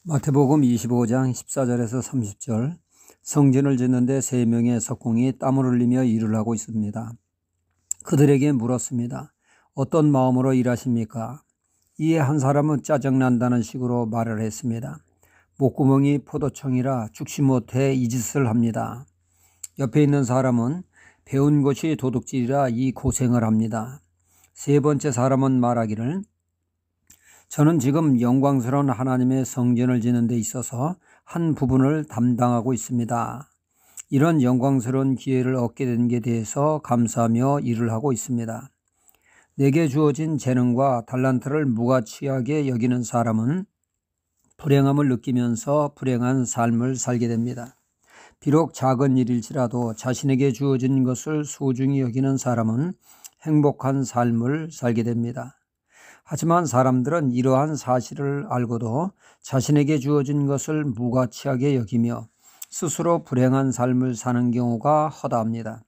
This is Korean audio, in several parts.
마태복음 25장 14절에서 30절. 성전을 짓는데 3명의 석공이 땀을 흘리며 일을 하고 있습니다. 그들에게 물었습니다. 어떤 마음으로 일하십니까? 이에 한 사람은 짜증난다는 식으로 말을 했습니다. 목구멍이 포도청이라 죽지 못해 이 짓을 합니다. 옆에 있는 사람은 배운 것이 도둑질이라 이 고생을 합니다. 세 번째 사람은 말하기를 저는 지금 영광스러운 하나님의 성전을 짓는 데 있어서 한 부분을 담당하고 있습니다. 이런 영광스러운 기회를 얻게 된 게 대해서 감사하며 일을 하고 있습니다. 내게 주어진 재능과 달란트를 무가치하게 여기는 사람은 불행함을 느끼면서 불행한 삶을 살게 됩니다. 비록 작은 일일지라도 자신에게 주어진 것을 소중히 여기는 사람은 행복한 삶을 살게 됩니다. 하지만 사람들은 이러한 사실을 알고도 자신에게 주어진 것을 무가치하게 여기며 스스로 불행한 삶을 사는 경우가 허다합니다.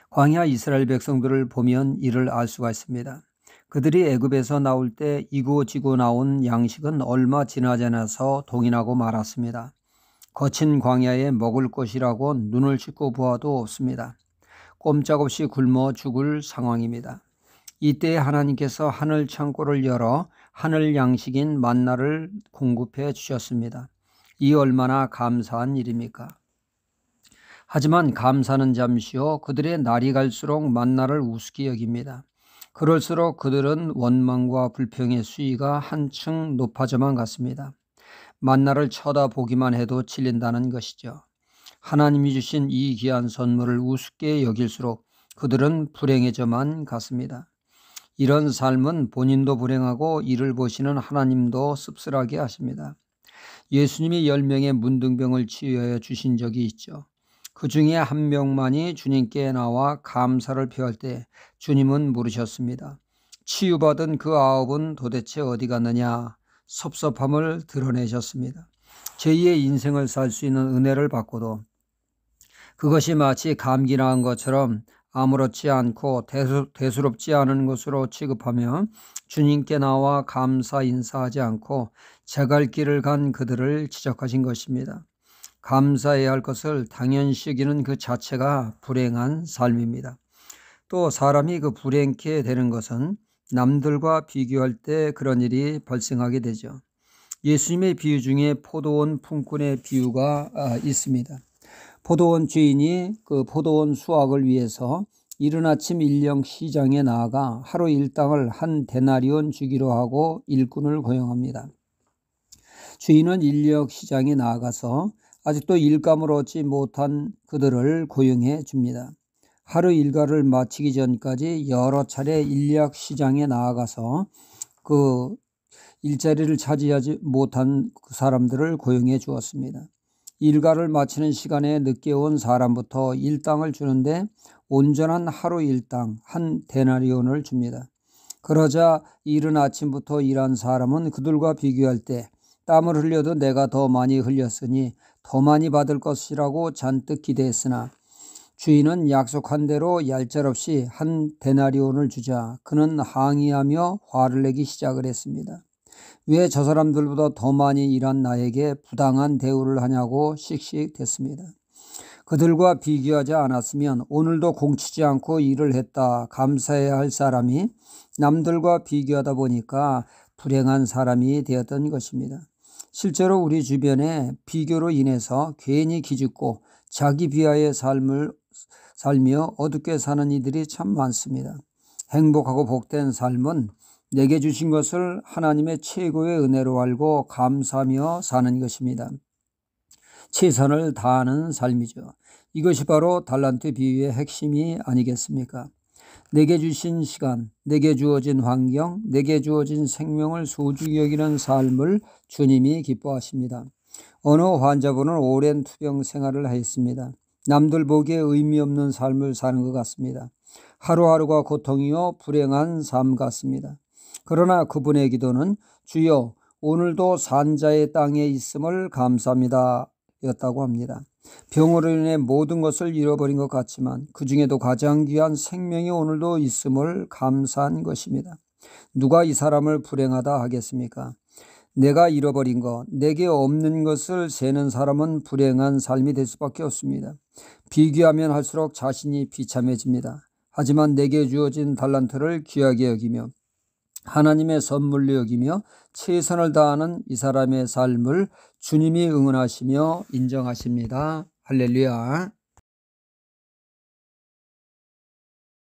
광야 이스라엘 백성들을 보면 이를 알 수가 있습니다. 그들이 애굽에서 나올 때 이고 지고 나온 양식은 얼마 지나지 않아서 동인하고 말았습니다. 거친 광야에 먹을 것이라고 눈을 씻고 보아도 없습니다. 꼼짝없이 굶어 죽을 상황입니다. 이때 하나님께서 하늘 창고를 열어 하늘 양식인 만나를 공급해 주셨습니다. 이 얼마나 감사한 일입니까? 하지만 감사는 잠시요 그들의 날이 갈수록 만나를 우습게 여깁니다. 그럴수록 그들은 원망과 불평의 수위가 한층 높아져만 갔습니다. 만나를 쳐다보기만 해도 질린다는 것이죠. 하나님이 주신 이 귀한 선물을 우습게 여길수록 그들은 불행해져만 갔습니다. 이런 삶은 본인도 불행하고 이를 보시는 하나님도 씁쓸하게 하십니다. 예수님이 10명의 문둥병을 치유하여 주신 적이 있죠. 그 중에 한 명만이 주님께 나와 감사를 표할 때 주님은 물으셨습니다. 치유받은 그 9은 도대체 어디 갔느냐? 섭섭함을 드러내셨습니다. 제2의 인생을 살 수 있는 은혜를 받고도 그것이 마치 감기 나은 것처럼 아무렇지 않고 대수롭지 않은 것으로 취급하며 주님께 나와 감사 인사하지 않고 제갈 길을 간 그들을 지적하신 것입니다. 감사해야 할 것을 당연시 여기는 그 자체가 불행한 삶입니다. 또 사람이 그 불행케 되는 것은 남들과 비교할 때 그런 일이 발생하게 되죠. 예수님의 비유 중에 포도원 품꾼의 비유가 있습니다. 포도원 주인이 그 포도원 수확을 위해서 이른 아침 일령 시장에 나아가 하루 일당을 한 데나리온 주기로 하고 일꾼을 고용합니다. 주인은 인력 시장에 나아가서 아직도 일감을 얻지 못한 그들을 고용해 줍니다. 하루 일과를 마치기 전까지 여러 차례 인력 시장에 나아가서 그 일자리를 차지하지 못한 그 사람들을 고용해 주었습니다. 일과를 마치는 시간에 늦게 온 사람부터 일당을 주는데 온전한 하루 일당 한 데나리온을 줍니다. 그러자 이른 아침부터 일한 사람은 그들과 비교할 때 땀을 흘려도 내가 더 많이 흘렸으니 더 많이 받을 것이라고 잔뜩 기대했으나 주인은 약속한 대로 얄짤없이 한 데나리온을 주자 그는 항의하며 화를 내기 시작을 했습니다. 왜 저 사람들보다 더 많이 일한 나에게 부당한 대우를 하냐고 씩씩댔습니다. 그들과 비교하지 않았으면 오늘도 공치지 않고 일을 했다 감사해야 할 사람이 남들과 비교하다 보니까 불행한 사람이 되었던 것입니다. 실제로 우리 주변에 비교로 인해서 괜히 기죽고 자기 비하의 삶을 살며 어둡게 사는 이들이 참 많습니다. 행복하고 복된 삶은 내게 주신 것을 하나님의 최고의 은혜로 알고 감사하며 사는 것입니다. 최선을 다하는 삶이죠. 이것이 바로 달란트 비유의 핵심이 아니겠습니까? 내게 주신 시간, 내게 주어진 환경, 내게 주어진 생명을 소중히 여기는 삶을 주님이 기뻐하십니다. 어느 환자분은 오랜 투병 생활을 했습니다. 남들 보기에 의미 없는 삶을 사는 것 같습니다. 하루하루가 고통이요 불행한 삶 같습니다. 그러나 그분의 기도는 주여 오늘도 산자의 땅에 있음을 감사합니다 였다고 합니다. 병으로 인해 모든 것을 잃어버린 것 같지만 그 중에도 가장 귀한 생명이 오늘도 있음을 감사한 것입니다. 누가 이 사람을 불행하다 하겠습니까? 내가 잃어버린 것, 내게 없는 것을 세는 사람은 불행한 삶이 될 수밖에 없습니다. 비교하면 할수록 자신이 비참해집니다. 하지만 내게 주어진 달란트를 귀하게 여기며 하나님의 선물로 여기며 최선을 다하는 이 사람의 삶을 주님이 응원하시며 인정하십니다. 할렐루야.